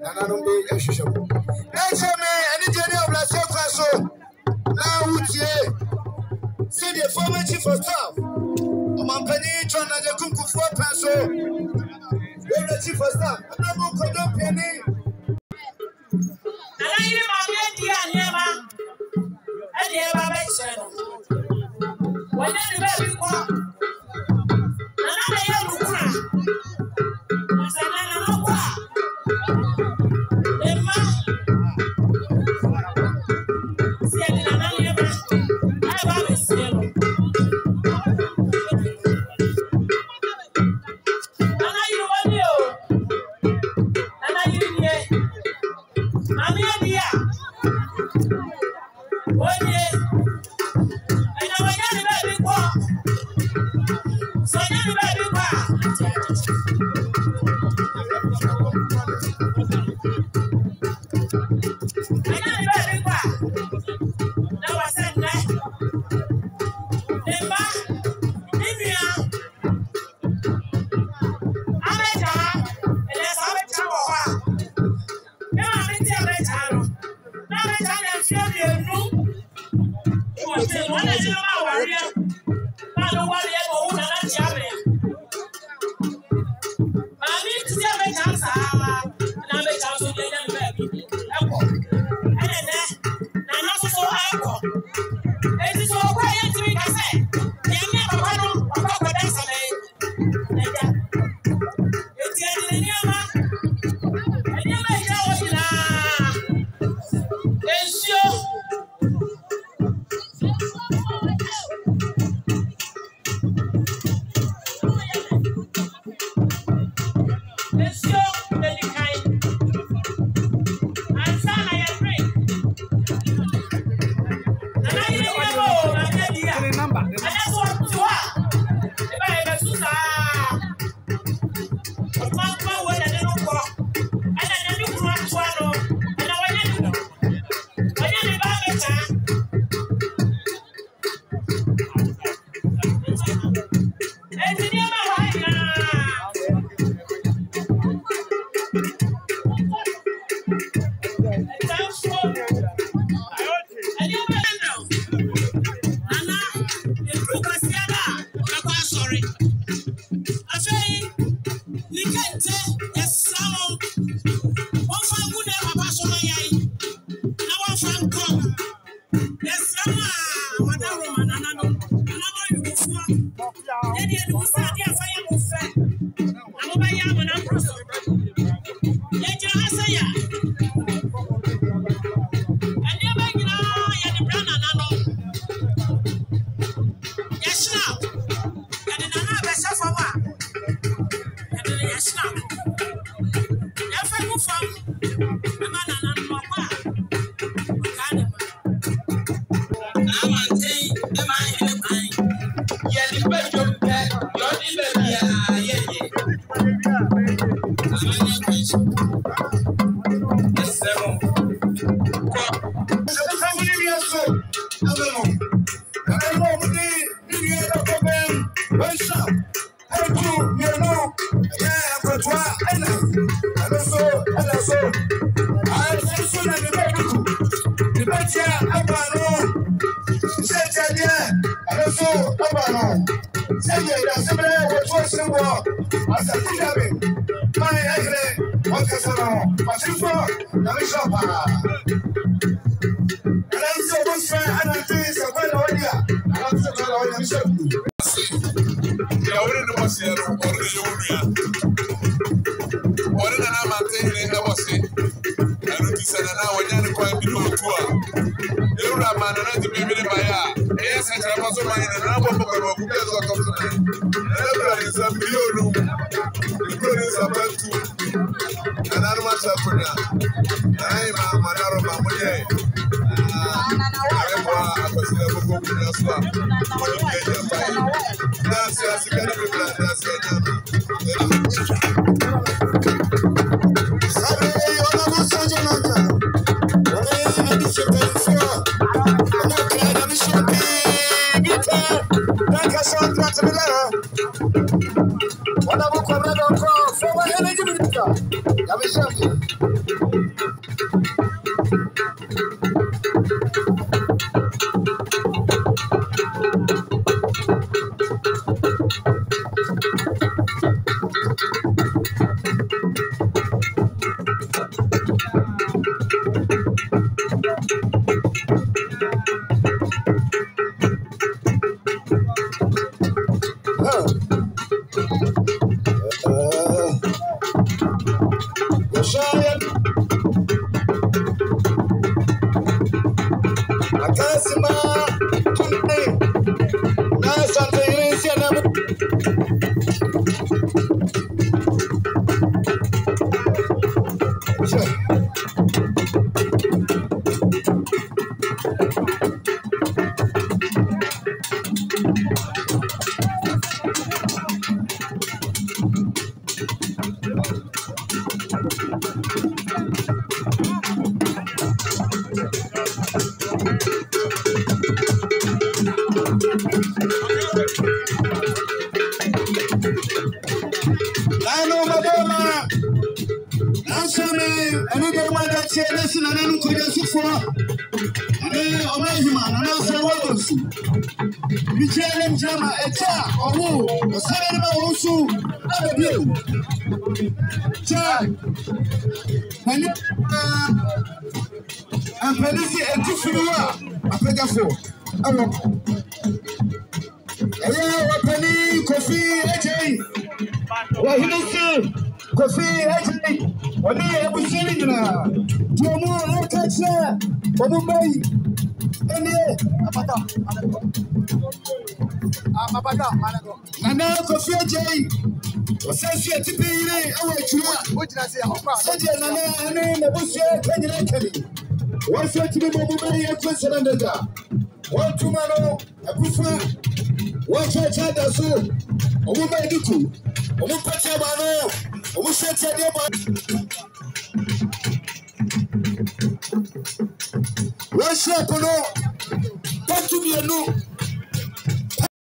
Nananumbi Eshisho. Echeme, any journey of Lasso Crasso. Now, see the former chief of staff. Omampani, Chana, the Kunku for Paso. The chief of staff. I'm not going to penny. And I am when everybody walk, and I am cry. I said, I don't know. What Nana Koyasu for Omahima, and also Wallace. Michael Jama, a car, or who, a son also, other bill. Child, and Penisi and Tifua, a pegaphone. Hello, Penny, Coffee, AJ. Well, he don't see Coffee, AJ. What do you have to say now? Do you know how to catch that? What do you mean? Nana Coffee, AJ. What's that? To be in what you want? What did I say? Nana, and the bush, what's that to be mobile and question under that? One tomorrow, a prefer. Watch out, that's all. A woman, you too. A woman, Pachabano. A woman, Saturday. What's up, no? Talk to me, no.